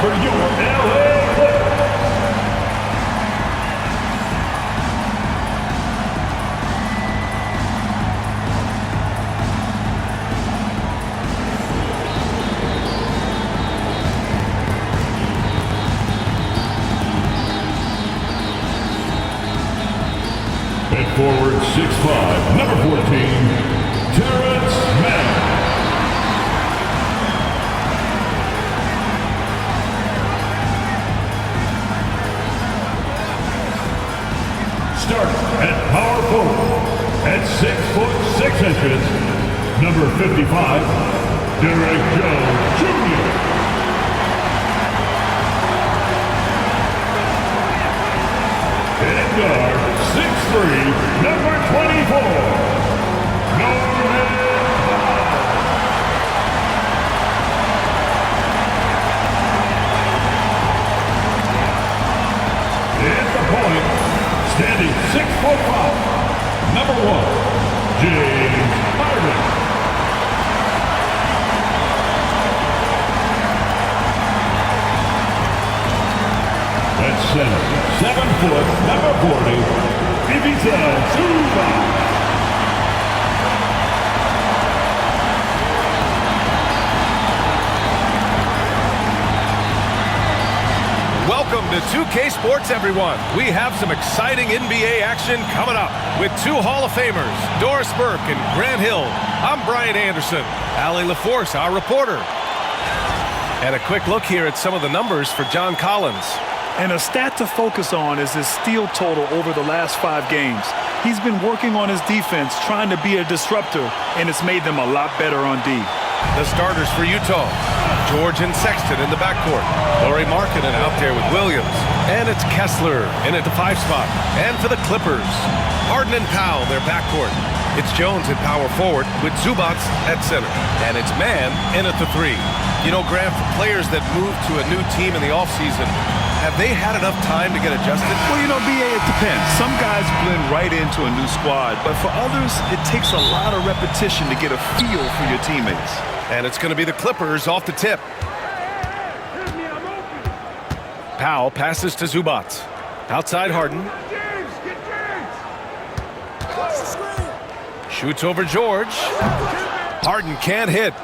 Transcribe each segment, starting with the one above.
for your LA Clippers. At forward 6'5", number 14, Terrence Mann. Start at power forward at 6'6", number 55, Derek Jones Jr. And guard 6'3", number 24, Norman Powell. At the point, standing 6'5", number 1, James Harden. At center, 7 foot, number 40, Ivica Zubac. Welcome to 2K Sports, everyone. We have some exciting NBA action coming up with 2 Hall of Famers, Doris Burke and Grant Hill. I'm Brian Anderson. Allie LaForce, our reporter. And a quick look here at some of the numbers for John Collins. And a stat to focus on is his steal total over the last 5 games. He's been working on his defense, trying to be a disruptor, and it's made them a lot better on D. The starters for Utah, George and Sexton in the backcourt. Lauri Markkanen out there with Williams. And it's Kessler in at the 5 spot. And for the Clippers, Harden and Powell, their backcourt. It's Jones at power forward with Zubac at center. And it's Mann in at the 3. You know, Grant, for players that move to a new team in the offseason, have they had enough time to get adjusted? Well, you know, BA, it depends. Some guys blend right into a new squad, but for others, it takes a lot of repetition to get a feel for your teammates. And it's going to be the Clippers off the tip. Powell passes to Zubac. Outside Harden. Shoots over George. Harden can't hit.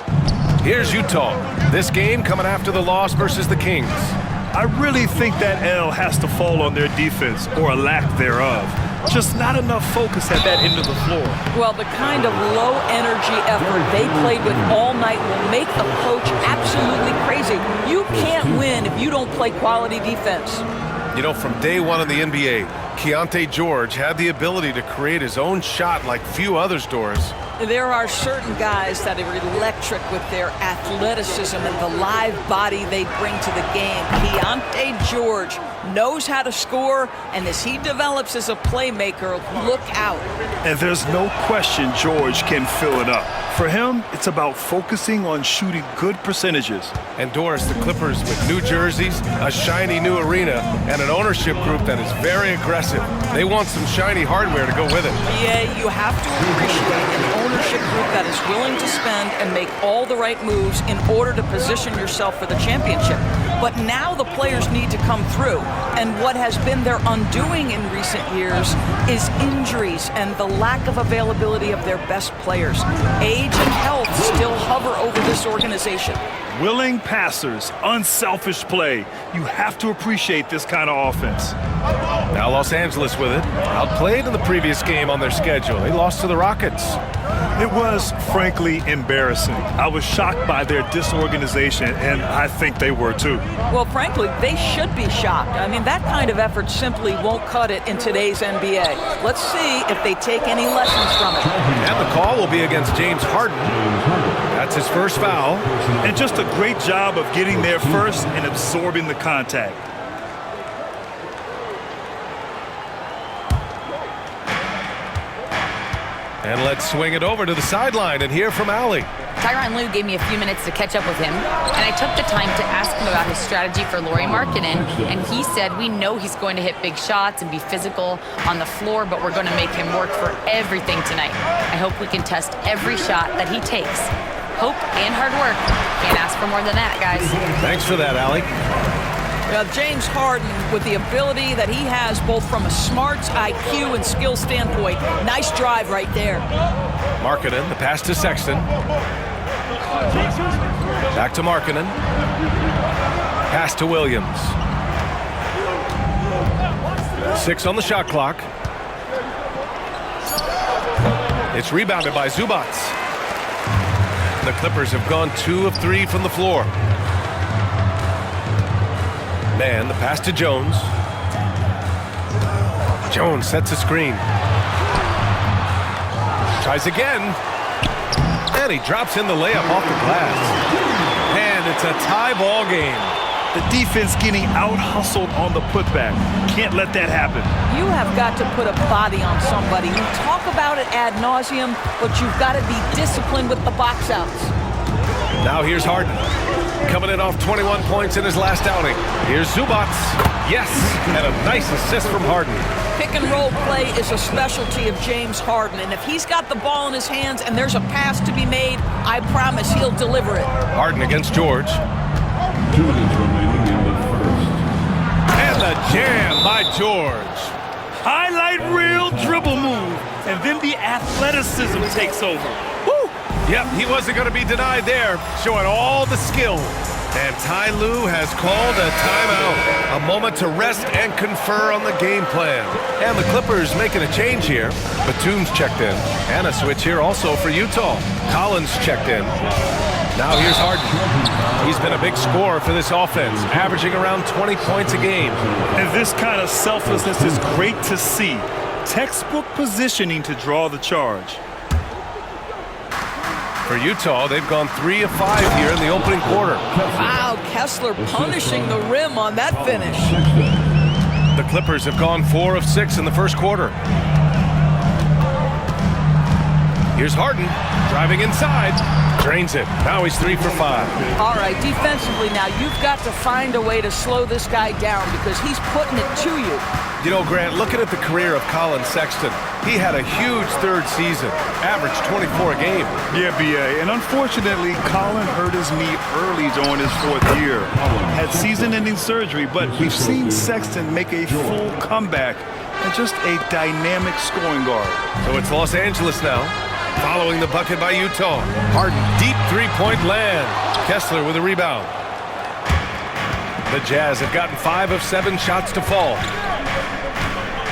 Here's Utah. This game coming after the loss versus the Kings. I really think that L has to fall on their defense, or a lack thereof. Just not enough focus at that end of the floor. Well, the kind of low-energy effort they played with all night will make the coach absolutely crazy. You can't win if you don't play quality defense. You know, from day one in the NBA, Keontae George had the ability to create his own shot like few others, Doris. There are certain guys that are electric with their athleticism and the live body they bring to the game. Keontae George knows how to score, and as he develops as a playmaker, look out. And there's no question George can fill it up. For him, it's about focusing on shooting good percentages. And Doris, the Clippers with new jerseys, a shiny new arena, and an ownership group that is very aggressive. They want some shiny hardware to go with it. Yeah, you have to appreciate an ownership group that is willing to spend and make all the right moves in order to position yourself for the championship. But now the players need to come through. And what has been their undoing in recent years is injuries and the lack of availability of their best players. Age and health still hover over this organization. Willing passers, unselfish play. You have to appreciate this kind of offense. Now Los Angeles with it. Outplayed in the previous game on their schedule. They lost to the Rockets. It was, frankly, embarrassing. I was shocked by their disorganization, and I think they were too. Well, frankly, they should be shocked. I mean, that kind of effort simply won't cut it in today's NBA. Let's see if they take any lessons from it. And the call will be against James Harden. That's his first foul. And just a great job of getting there first and absorbing the contact. And let's swing it over to the sideline and hear from Allie. Tyronn Lue gave me a few minutes to catch up with him, and I took the time to ask him about his strategy for Lauri Markkanen, and he said, we know he's going to hit big shots and be physical on the floor, but we're going to make him work for everything tonight. I hope we can test every shot that he takes. Hope and hard work. Can't ask for more than that, guys. Thanks for that, Allie. James Harden, with the ability that he has both from a smarts, IQ, and skill standpoint, nice drive right there. Markkanen, the pass to Sexton. Back to Markkanen. Pass to Williams. 6 on the shot clock. It's rebounded by Zubac. The Clippers have gone 2 of 3 from the floor. Man, the pass to Jones. Jones sets a screen. Tries again. And he drops in the layup off the glass. And it's a tie ball game. The defense getting out-hustled on the putback. Can't let that happen. You have got to put a body on somebody. We talk about it ad nauseum, but you've got to be disciplined with the box outs. Now here's Harden. Coming in off 21 points in his last outing. Here's Zubac. Yes, and a nice assist from Harden. Pick and roll play is a specialty of James Harden, and if he's got the ball in his hands and there's a pass to be made, I promise he'll deliver it. Harden against George. 2 minutes remaining in the first. And the jam by George. Highlight reel dribble move, and then the athleticism takes over. Woo! Yep, he wasn't going to be denied there, showing all the skill. And Ty Lue has called a timeout. A moment to rest and confer on the game plan. And the Clippers making a change here. Batum's checked in. And a switch here also for Utah. Collins checked in. Now here's Harden. He's been a big scorer for this offense, averaging around 20 points a game. And this kind of selflessness is great to see. Textbook positioning to draw the charge. For Utah, they've gone 3 of 5 here in the opening quarter. Wow, Kessler punishing the rim on that finish. The Clippers have gone 4 of 6 in the first quarter. Here's Harden, driving inside, drains it. Now he's 3 for 5. All right, defensively now, you've got to find a way to slow this guy down because he's putting it to you. You know, Grant, looking at the career of Colin Sexton, he had a huge third season, averaged 24 a game. Yeah, B.A., and unfortunately, Colin hurt his knee early during his 4th year. Had season-ending surgery, but we've seen Sexton make a full comeback and just a dynamic scoring guard. So it's Los Angeles now, following the bucket by Utah. Harden, deep three-point land. Kessler with a rebound. The Jazz have gotten 5 of 7 shots to fall.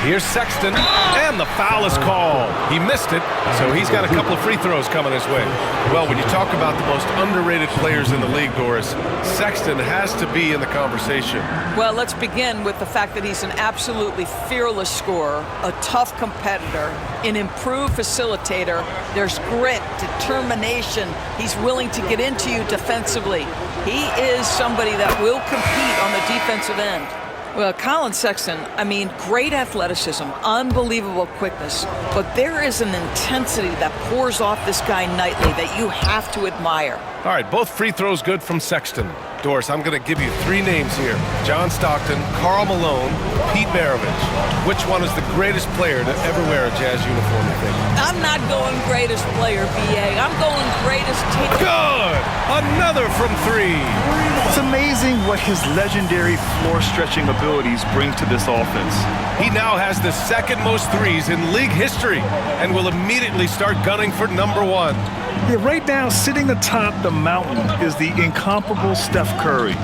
Here's Sexton, and the foul is called. He missed it, so he's got a couple of free throws coming his way. Well, when you talk about the most underrated players in the league, Doris, Sexton has to be in the conversation. Well, let's begin with the fact that he's an absolutely fearless scorer, a tough competitor, an improved facilitator. There's grit, determination. He's willing to get into you defensively. He is somebody that will compete on the defensive end. Well, Colin Sexton, I mean, great athleticism, unbelievable quickness, but there is an intensity that pours off this guy nightly that you have to admire. All right, both free throws good from Sexton. Doris, I'm going to give you 3 names here. John Stockton, Karl Malone, Pete Maravich. Which one is the greatest player to ever wear a Jazz uniform, you think? I'm not going greatest player, B.A. I'm going greatest team. Good! Another from 3. It's amazing what his legendary floor-stretching abilities bring to this offense. He now has the 2nd most threes in league history and will immediately start gunning for number 1. Yeah, right now, sitting atop the mountain is the incomparable Steph Curry.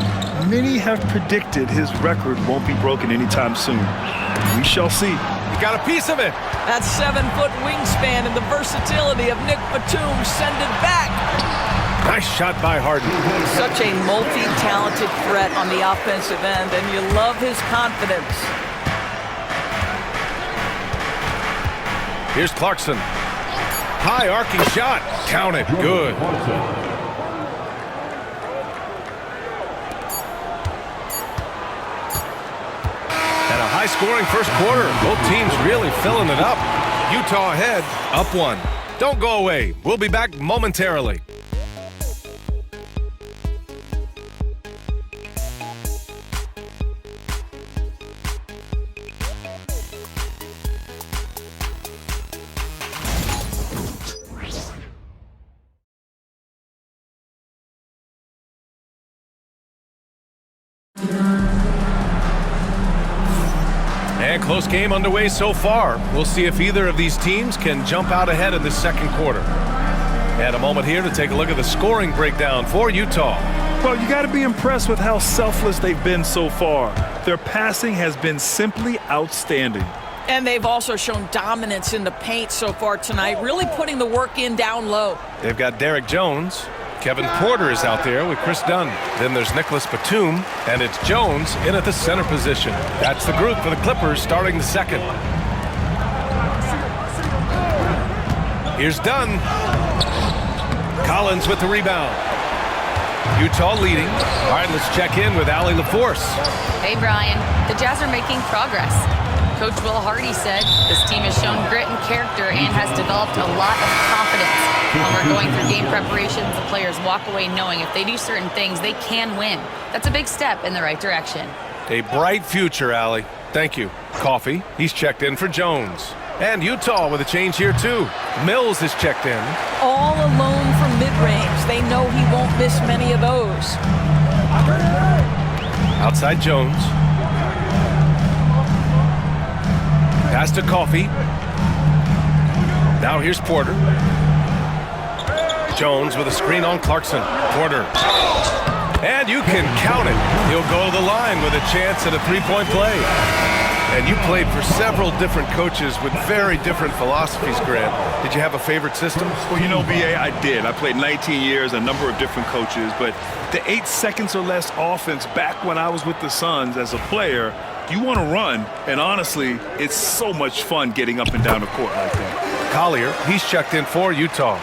Many have predicted his record won't be broken anytime soon. We shall see. He got a piece of it. That 7-foot wingspan and the versatility of Nick Batum send it back. Nice shot by Harden. Such a multi-talented threat on the offensive end, and you love his confidence. Here's Clarkson. High arcing shot. Count it. Good. And a high-scoring first quarter. Both teams really filling it up. Utah ahead, up 1. Don't go away. We'll be back momentarily. close game underway so far. We'll see if either of these teams can jump out ahead in the second quarter. And a moment here to take a look at the scoring breakdown for Utah. Well, you got to be impressed with how selfless they've been so far. Their passing has been simply outstanding. And they've also shown dominance in the paint so far tonight, really putting the work in down low. They've got Derek Jones. Kevin Porter is out there with Chris Dunn. Then there's Nicholas Batum, and it's Jones in at the center position. That's the group for the Clippers starting the second. Here's Dunn. Collins with the rebound. Utah leading. All right, let's check in with Allie LaForce. Hey, Brian. The Jazz are making progress. Coach Will Hardy said this team has shown grit and character and has developed a lot of confidence. When we're going through game preparations, the players walk away knowing if they do certain things, they can win. That's a big step in the right direction. A bright future, Allie. Thank you. Coffee, he's checked in for Jones. And Utah with a change here, too. Mills is checked in. All alone from mid-range. They know he won't miss many of those. Outside Jones. Pass to Coffee. Now here's Porter. Jones with a screen on Clarkson. Porter. And you can count it. He'll go to the line with a chance at a three-point play. And you played for several different coaches with very different philosophies, Grant. Did you have a favorite system? Well, you know, B.A., I did. I played 19 years, a number of different coaches, but the 8 seconds or less offense back when I was with the Suns as a player, you want to run, and honestly, it's so much fun getting up and down the court like that. Collier, he's checked in for Utah.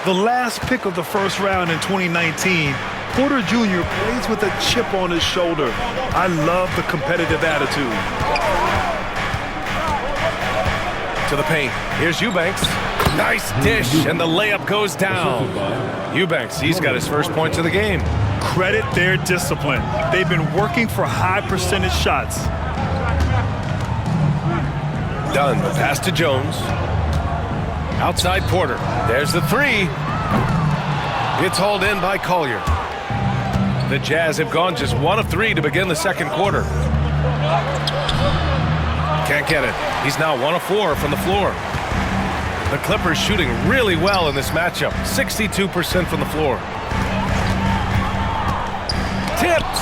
The last pick of the first round in 2019, Porter Jr. plays with a chip on his shoulder. I love the competitive attitude. To the paint. Here's Eubanks. Nice dish, and the layup goes down. Eubanks, he's got his first points of the game. Credit their discipline. They've been working for high percentage shots. Dunn, the pass to Jones. Outside Porter. There's the three. It's hauled in by Collier. The Jazz have gone just 1 of 3 to begin the second quarter. Can't get it. He's now 1 of 4 from the floor. The Clippers shooting really well in this matchup. 62% from the floor. Tipped.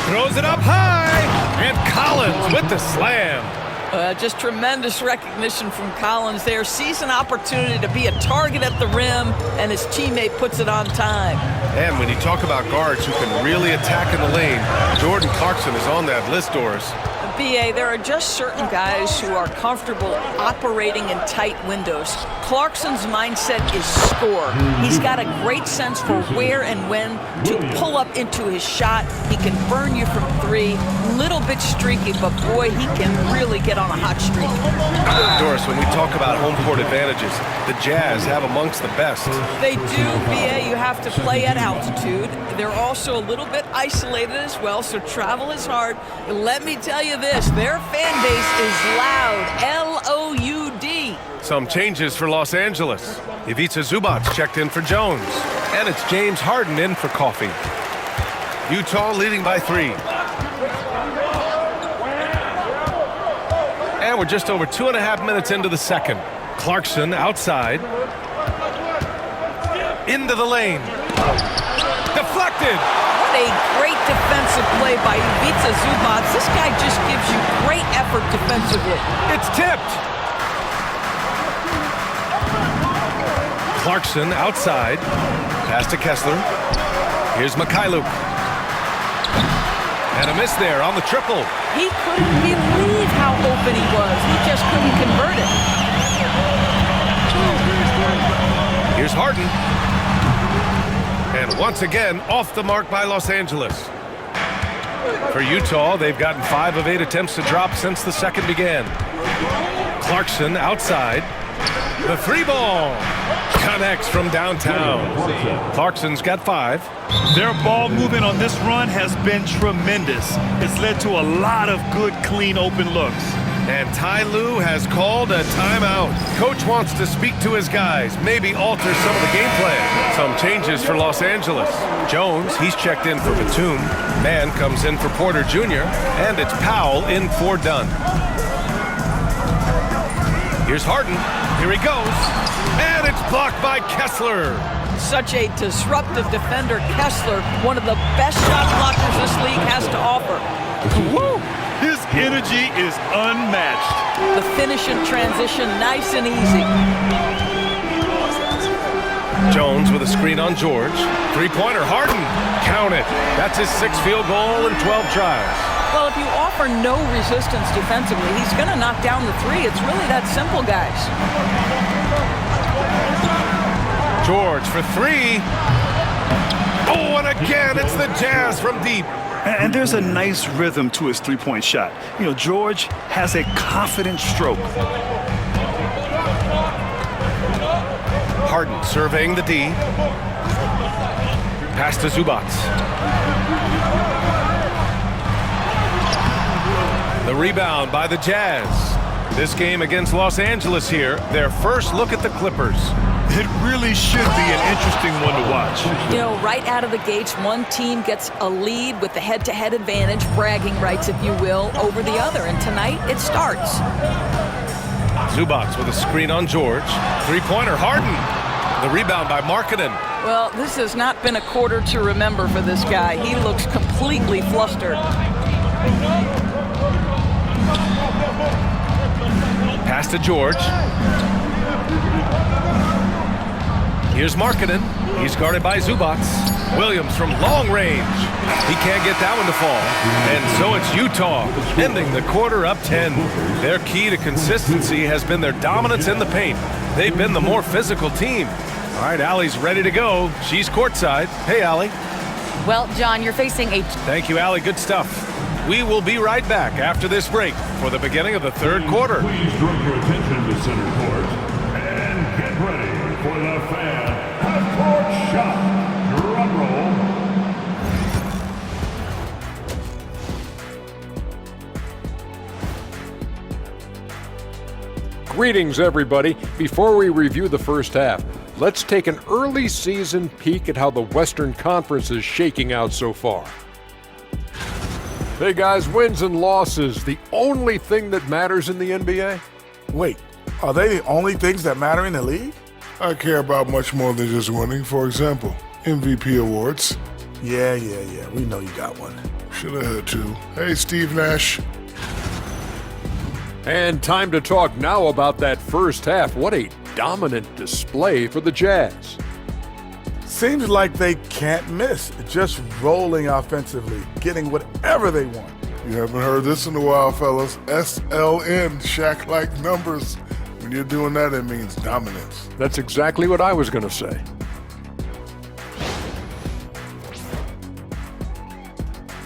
Throws it up high. And Collins with the slam. Just tremendous recognition from Collins there. Sees an opportunity to be a target at the rim, and his teammate puts it on time. And when you talk about guards who can really attack in the lane, Jordan Clarkson is on that list, Doris. B.A., there are just certain guys who are comfortable operating in tight windows. Clarkson's mindset is score. He's got a great sense for where and when to pull up into his shot. He can burn you from 3. Little bit streaky, but boy, he can really get on a hot streak. Doris, when we talk about home court advantages, the Jazz have amongst the best. They do, B.A. You have to play at altitude. They're also a little bit isolated as well, so travel is hard. Let me tell you this, their fan base is loud, L-O-U-D. Some changes for Los Angeles. Ivica Zubac checked in for Jones. And it's James Harden in for Coffee. Utah leading by 3. And we're just over 2.5 minutes into the second. Clarkson outside. Into the lane. Deflected. What a great defensive play by Ivica Zubac. This guy just gives you great effort defensively. It's tipped. Clarkson outside. Pass to Kessler. Here's Mikhailuk. And a miss there on the triple. He couldn't believe how open he was. He just couldn't convert it. Here's Harden. And once again, off the mark by Los Angeles. For Utah, they've gotten 5 of 8 attempts to drop since the second began. Clarkson outside. The 3-ball connects from downtown. Clarkson's got 5. Their ball movement on this run has been tremendous. It's led to a lot of good, clean, open looks. And Ty Lue has called a timeout. Coach wants to speak to his guys, maybe alter some of the game plan. Some changes for Los Angeles. Jones, he's checked in for Batum. Mann comes in for Porter Jr. And it's Powell in for Dunn. Here's Harden. Here he goes. And it's blocked by Kessler. Such a disruptive defender, Kessler, one of the best shot blockers this league has to offer. Woo! His energy is unmatched. The finish in transition, nice and easy. Jones with a screen on George. Three-pointer, Harden. Count it. That's his 6th field goal in 12 tries. Well, if you offer no resistance defensively, he's going to knock down the three. It's really that simple, guys. George for 3. Oh, and again, it's the Jazz from deep. And there's a nice rhythm to his three-point shot. You know, George has a confident stroke. Harden surveying the D. Pass to Zubac. The rebound by the Jazz. This game against Los Angeles here, their first look at the Clippers. It really should be an interesting one to watch. You know, right out of the gates, one team gets a lead with the head-to-head advantage, bragging rights, if you will, over the other. And tonight, it starts. Zubac with a screen on George. Three-pointer, Harden. The rebound by Markkanen. Well, this has not been a quarter to remember for this guy. He looks completely flustered. Pass to George. Here's Markkanen. He's guarded by Zubac. Williams from long range. He can't get that one to fall. And so it's Utah, ending the quarter up 10. Their key to consistency has been their dominance in the paint. They've been the more physical team. All right, Allie's ready to go. She's courtside. Hey, Allie. Well, John, you're facing a... Thank you, Allie. Good stuff. We will be right back after this break for the beginning of the third quarter. Please direct your attention to center court and get ready for the fan half-court shot. Drum roll. Greetings, everybody. Before we review the first half, let's take an early season peek at how the Western Conference is shaking out so far. Hey guys, wins and losses, the only thing that matters in the NBA? Wait, are they the only things that matter in the league? I care about much more than just winning. For example, MVP awards. Yeah, we know you got one. Should have had two. Hey, Steve Nash. And time to talk now about that first half. What a dominant display for the Jazz. Seems like they can't miss, just rolling offensively, getting whatever they want. You haven't heard this in a while, fellas. SLN, Shaq-like numbers. When you're doing that, it means dominance. That's exactly what I was going to say.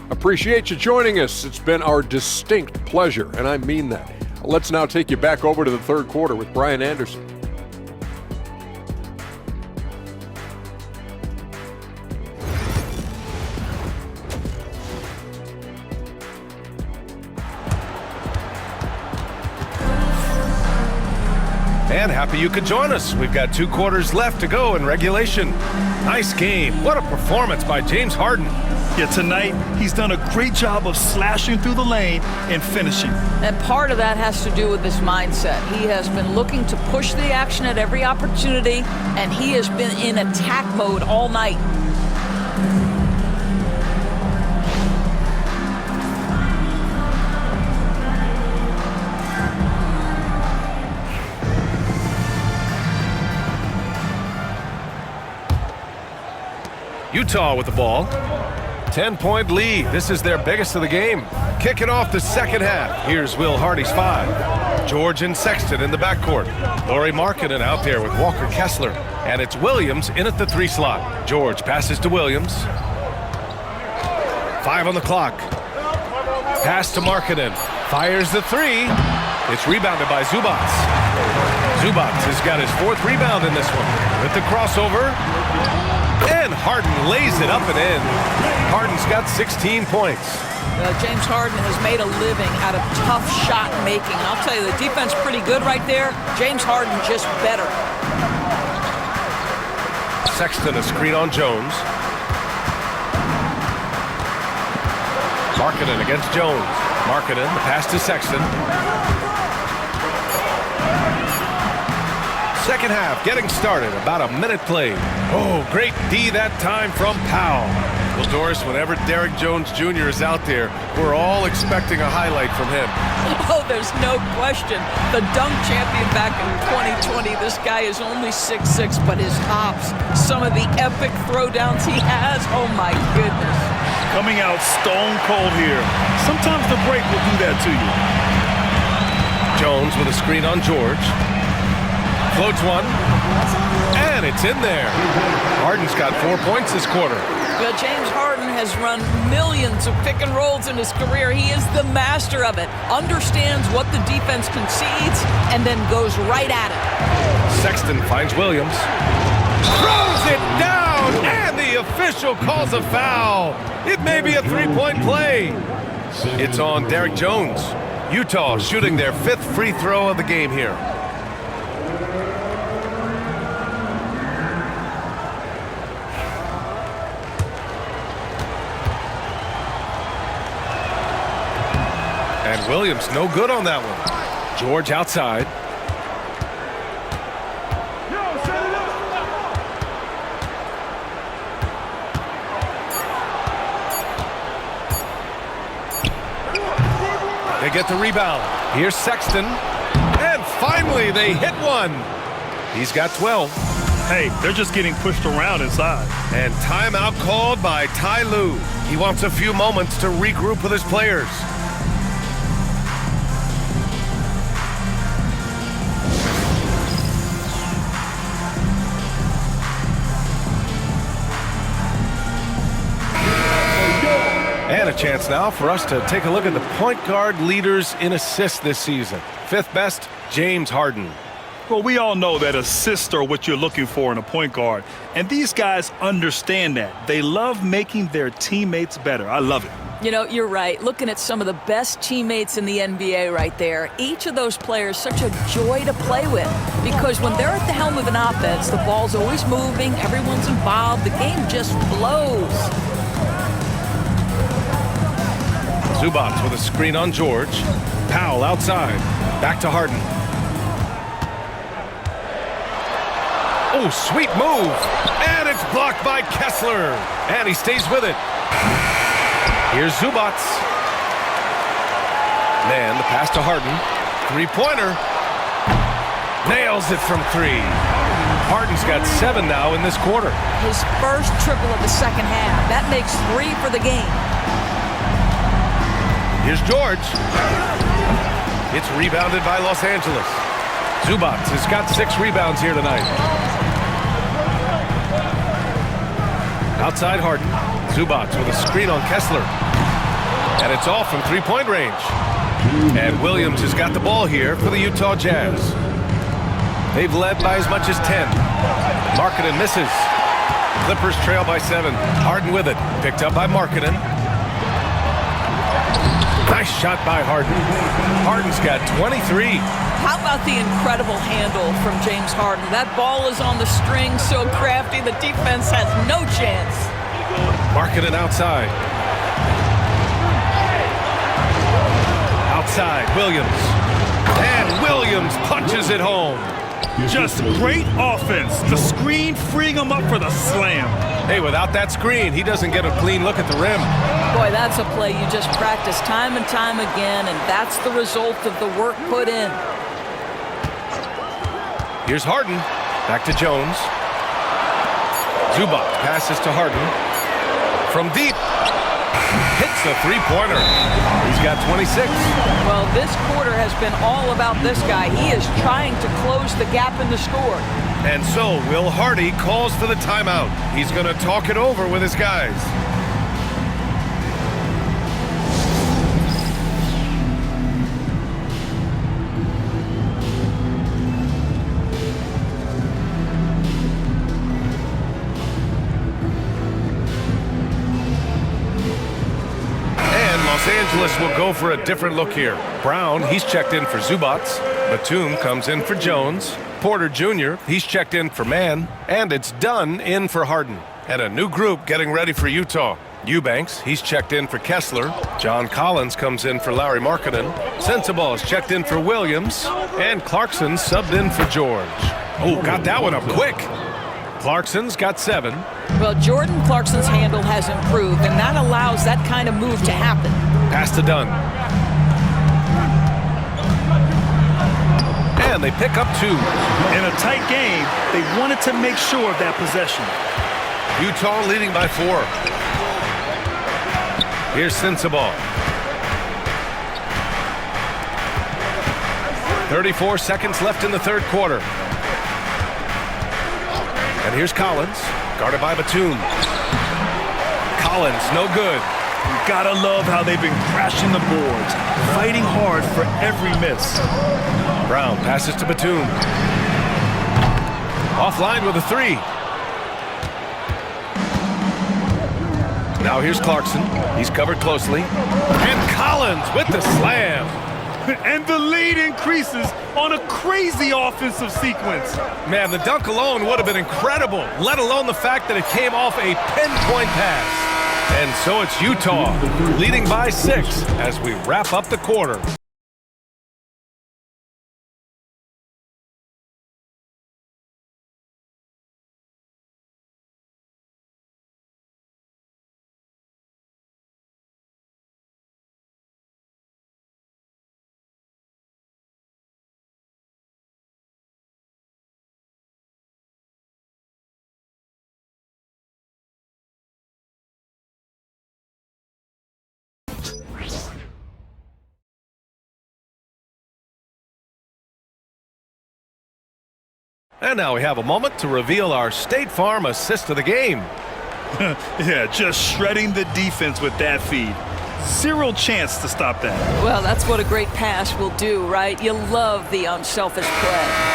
Appreciate you joining us. It's been our distinct pleasure, and I mean that. Let's now take you back over to the third quarter with Brian Anderson. And happy you could join us. We've got 2 quarters left to go in regulation. Nice game. What a performance by James Harden. Yeah, tonight, he's done a great job of slashing through the lane and finishing. And part of that has to do with his mindset. He has been looking to push the action at every opportunity, and he has been in attack mode all night. Utah with the ball. 10-point lead. This is their biggest of the game. Kicking off the second half. Here's Will Hardy's 5. George and Sexton in the backcourt. Lauri Markkanen out there with Walker Kessler. And it's Williams in at the 3 slot. George passes to Williams. 5 on the clock. Pass to Markkanen. Fires the 3. It's rebounded by Zubac. Zubac has got his 4th rebound in this one. With the crossover. And Harden lays it up and in. Harden's got 16 points. James Harden has made a living out of tough shot making. And I'll tell you, the defense pretty good right there. James Harden just better. Sexton a screen on Jones. Markkanen against Jones. Markkanen, the pass to Sexton. Second half getting started. About a minute played. Oh, great D that time from Powell. Well, Doris, whenever Derrick Jones Jr. is out there, we're all expecting a highlight from him. Oh, there's no question. The dunk champion back in 2020. This guy is only 6'6", but his hops, some of the epic throwdowns he has, oh my goodness. Coming out stone cold here. Sometimes the break will do that to you. Jones with a screen on George. Floats one. And it's in there. Harden's got 4 points this quarter. Well, James Harden has run millions of pick and rolls in his career. He is the master of it. Understands what the defense concedes and then goes right at it. Sexton finds Williams. Throws it down, and the official calls a foul. It may be a 3-point play. It's on Derrick Jones. Utah shooting their 5th free throw of the game here. And Williams no good on that one. George outside. They get the rebound. Here's Sexton. And finally they hit one. He's got 12. Hey, they're just getting pushed around inside. And timeout called by Ty Lue. He wants a few moments to regroup with his players. And a chance now for us to take a look at the point guard leaders in assists this season. 5th best, James Harden. Well, we all know that assists are what you're looking for in a point guard. And these guys understand that. They love making their teammates better. I love it. You know, you're right. Looking at some of the best teammates in the NBA right there, each of those players such a joy to play with. Because when they're at the helm of an offense, the ball's always moving, everyone's involved, the game just flows. Zubac with a screen on George. Powell outside. Back to Harden. Oh, sweet move. And it's blocked by Kessler. And he stays with it. Here's Zubac. Man, the pass to Harden. 3-pointer. Nails it from 3. Harden's got 7 now in this quarter. His first triple of the second half. That makes 3 for the game. Here's George. It's rebounded by Los Angeles. Zubac has got 6 rebounds here tonight. Outside Harden. Zubac with a screen on Kessler. And it's off from 3-point range. And Williams has got the ball here for the Utah Jazz. They've led by as much as 10. Markkanen misses. Clippers trail by 7. Harden with it. Picked up by Markkanen. Nice shot by Harden. Harden's got 23. How about the incredible handle from James Harden? That ball is on the string, so crafty, the defense has no chance. Markkanen outside. Outside, Williams. And Williams punches it home. Just great offense. The screen freeing him up for the slam. Hey, without that screen, he doesn't get a clean look at the rim. Boy, that's a play you just practice time and time again, and that's the result of the work put in. Here's Harden. Back to Jones. Zubac passes to Harden. From deep. Hits a 3-pointer. He's got 26. Well, this quarter has been all about this guy. He is trying to close the gap in the score. And so Will Hardy calls for the timeout. He's going to talk it over with his guys. Angeles will go for a different look here. Brown, he's checked in for Zubats. Batum comes in for Jones. Porter Jr., he's checked in for Mann. And it's Dunn in for Harden. And a new group getting ready for Utah. Eubanks, he's checked in for Kessler. John Collins comes in for Larry Markkinen. Sensabaugh is checked in for Williams. And Clarkson subbed in for George. Oh, got that one up quick. Clarkson's got 7. Well, Jordan Clarkson's handle has improved, and that allows that kind of move to happen. Pass to Dunn. And they pick up 2. In a tight game, they wanted to make sure of that possession. Utah leading by 4. Here's Sensabaugh. 34 seconds left in the third quarter. And here's Collins, guarded by Batum. Collins, no good. You gotta love how they've been crashing the boards, fighting hard for every miss. Brown passes to Batum. Offline with a 3. Now here's Clarkson. He's covered closely. And Collins with the slam. And the lead increases on a crazy offensive sequence. Man, the dunk alone would have been incredible, let alone the fact that it came off a pinpoint pass. And so it's Utah leading by 6 as we wrap up the quarter. And now we have a moment to reveal our State Farm assist of the game. Yeah, just shredding the defense with that feed. 0 chance to stop that. Well, that's what a great pass will do, right? You love the unselfish play.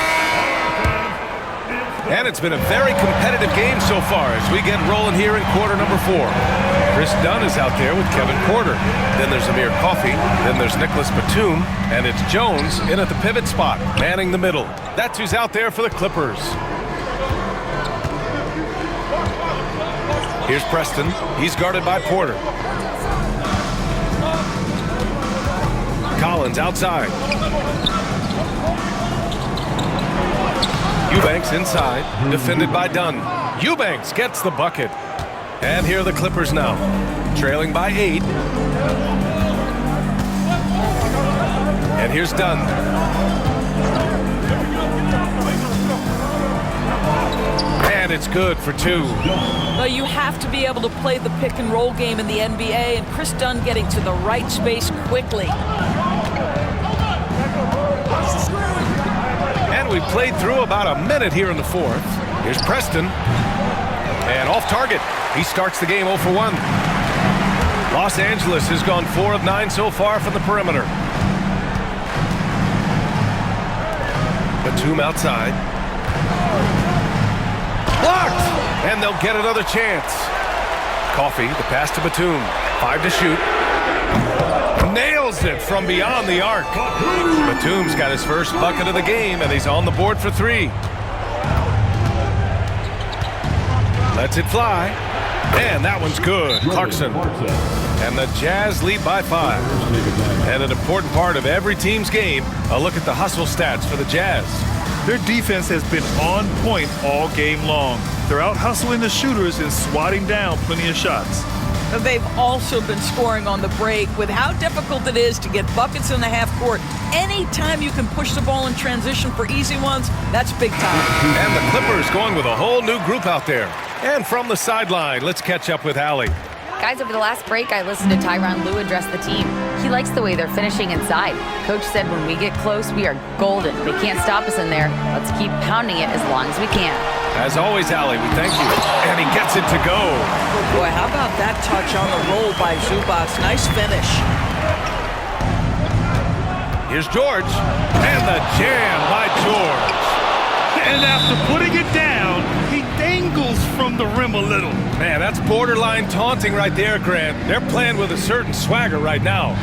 And it's been a very competitive game so far as we get rolling here in quarter number 4. Chris Dunn is out there with Kevin Porter. Then there's Amir Coffey. Then there's Nicholas Batum. And it's Jones in at the pivot spot, manning the middle. That's who's out there for the Clippers. Here's Preston. He's guarded by Porter. Collins outside. Eubanks inside, defended by Dunn. Eubanks gets the bucket. And here are the Clippers now, trailing by 8. And here's Dunn. And it's good for 2. Well, you have to be able to play the pick and roll game in the NBA, and Chris Dunn getting to the right space quickly. And we played through about a minute here in the 4th. Here's Preston. And off target. He starts the game 0 for 1. Los Angeles has gone 4 of 9 so far from the perimeter. Batum outside. Blocked! And they'll get another chance. Coffey, the pass to Batum. 5 to shoot. Nails it from beyond the arc. Batum's got his first bucket of the game, and he's on the board for 3. Lets it fly. And that one's good. Clarkson. And the Jazz lead by 5. And an important part of every team's game, a look at the hustle stats for the Jazz. Their defense has been on point all game long. They're out hustling the shooters and swatting down plenty of shots. They've also been scoring on the break. With how difficult it is to get buckets in the half court, anytime you can push the ball in transition for easy ones, that's big time. And the Clippers going with a whole new group out there. And from the sideline, let's catch up with Allie. Guys, over the last break, I listened to Tyronn Lue address the team. He likes the way they're finishing inside. Coach said when we get close, we are golden. They can't stop us in there. Let's keep pounding it as long as we can. As always, Allie, we thank you. And he gets it to go. Boy, how about that touch on the roll by Zubats? Nice finish. Here's George. And the jam by George. And after putting it down, he dangles from around the rim a little. Man, that's borderline taunting right there, Grant. They're playing with a certain swagger right now.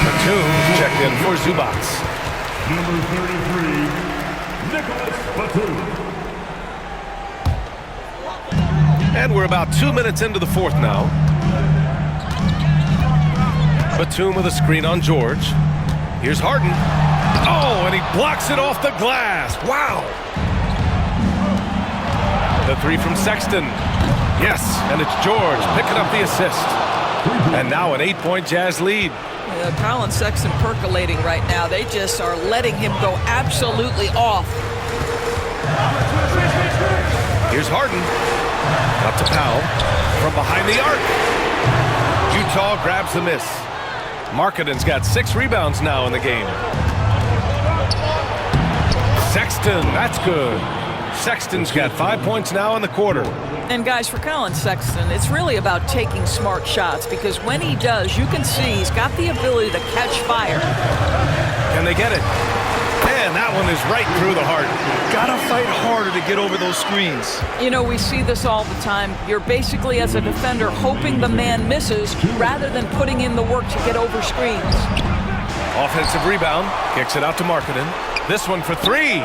Batum checked in for Zubac. Number 33, Nicholas Batum. And we're about 2 minutes into the fourth now. Batum with a screen on George. Here's Harden. Oh, and he blocks it off the glass. Wow. The three from Sexton. Yes, and it's George picking up the assist. And now an 8-point Jazz lead. Colin Sexton percolating right now. They just are letting him go absolutely off. Here's Harden. Up to Powell. From behind the arc. Utah grabs the miss. Markkanen's got 6 rebounds now in the game. Sexton, that's good. Sexton's got 5 points now in the quarter. And guys, for Colin Sexton, it's really about taking smart shots, because when he does, you can see he's got the ability to catch fire. Can they get it? Man, that one is right through the heart. Gotta fight harder to get over those screens. You know, we see this all the time. You're basically, as a defender, hoping the man misses rather than putting in the work to get over screens. Offensive rebound. Kicks it out to Markkanen. This one for 3.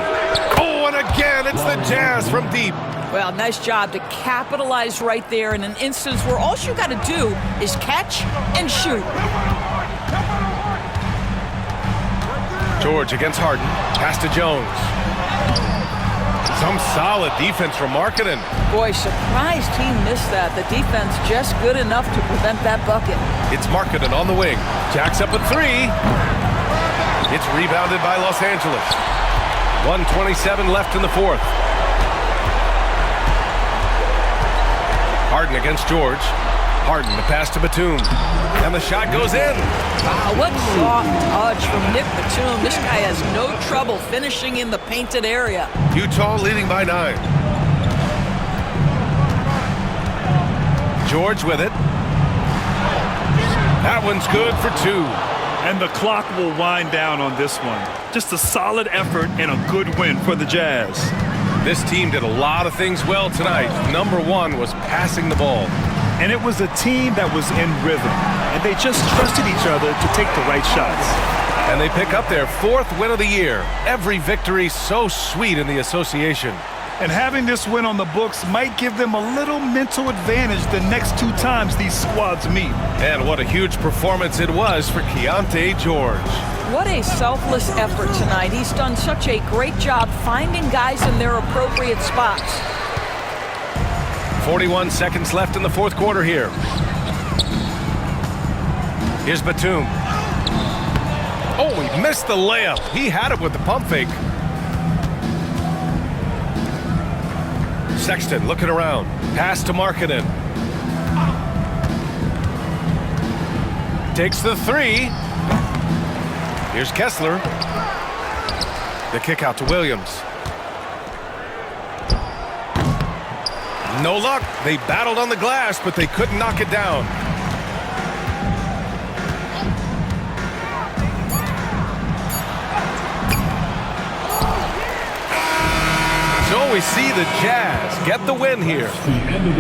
Oh, and again, it's the Jazz from deep. Well, nice job to capitalize right there in an instance where all you got to do is catch and shoot. George against Harden. Pass to Jones. Some solid defense from Markkanen. Boy, surprised he missed that. The defense just good enough to prevent that bucket. It's Markkanen on the wing. Jacks up a 3. It's rebounded by Los Angeles. 1:27 left in the fourth. Harden against George. Harden, the pass to Batum. And the shot goes in. Wow, what soft touch from Nick Batum. This guy has no trouble finishing in the painted area. Utah leading by 9. George with it. That one's good for 2. And the clock will wind down on this one. Just a solid effort and a good win for the Jazz. This team did a lot of things well tonight. Number 1 was passing the ball. And it was a team that was in rhythm. And they just trusted each other to take the right shots. And they pick up their 4th win of the year. Every victory so sweet in the association. And having this win on the books might give them a little mental advantage the next 2 times these squads meet. And what a huge performance it was for Keyonte George. What a selfless effort tonight. He's done such a great job finding guys in their appropriate spots. 41 seconds left in the fourth quarter here. Here's Batum. Oh, he missed the layup. He had it with the pump fake. Sexton looking around. Pass to Markkanen. Takes the 3. Here's Kessler. The kick out to Williams. No luck. They battled on the glass, but they couldn't knock it down. So we see the Jazz get the win here.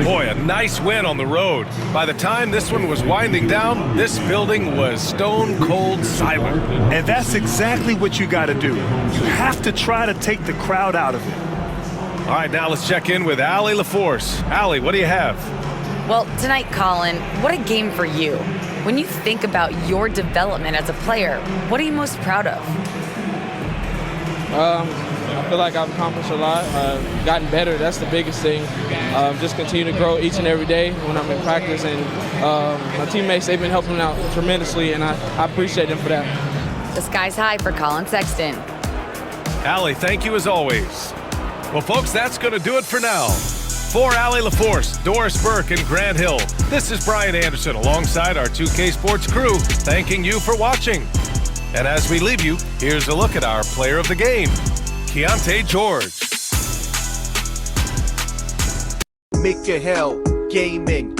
Boy, a nice win on the road. By the time this one was winding down, this building was stone cold silent. And that's exactly what you got to do. You have to try to take the crowd out of it. All right, now let's check in with Allie LaForce. Allie, what do you have? Well, tonight, Colin, what a game for you. When you think about your development as a player, what are you most proud of? I feel like I've accomplished a lot, gotten better. That's the biggest thing. Just continue to grow each and every day when I'm in practice. And my teammates, they've been helping out tremendously, and I appreciate them for that. The sky's high for Colin Sexton. Allie, thank you as always. Well, folks, that's going to do it for now. For Allie LaForce, Doris Burke, and Grant Hill, this is Brian Anderson alongside our 2K Sports crew, thanking you for watching. And as we leave you, here's a look at our player of the game, Keyonte George. Make your hell gaming.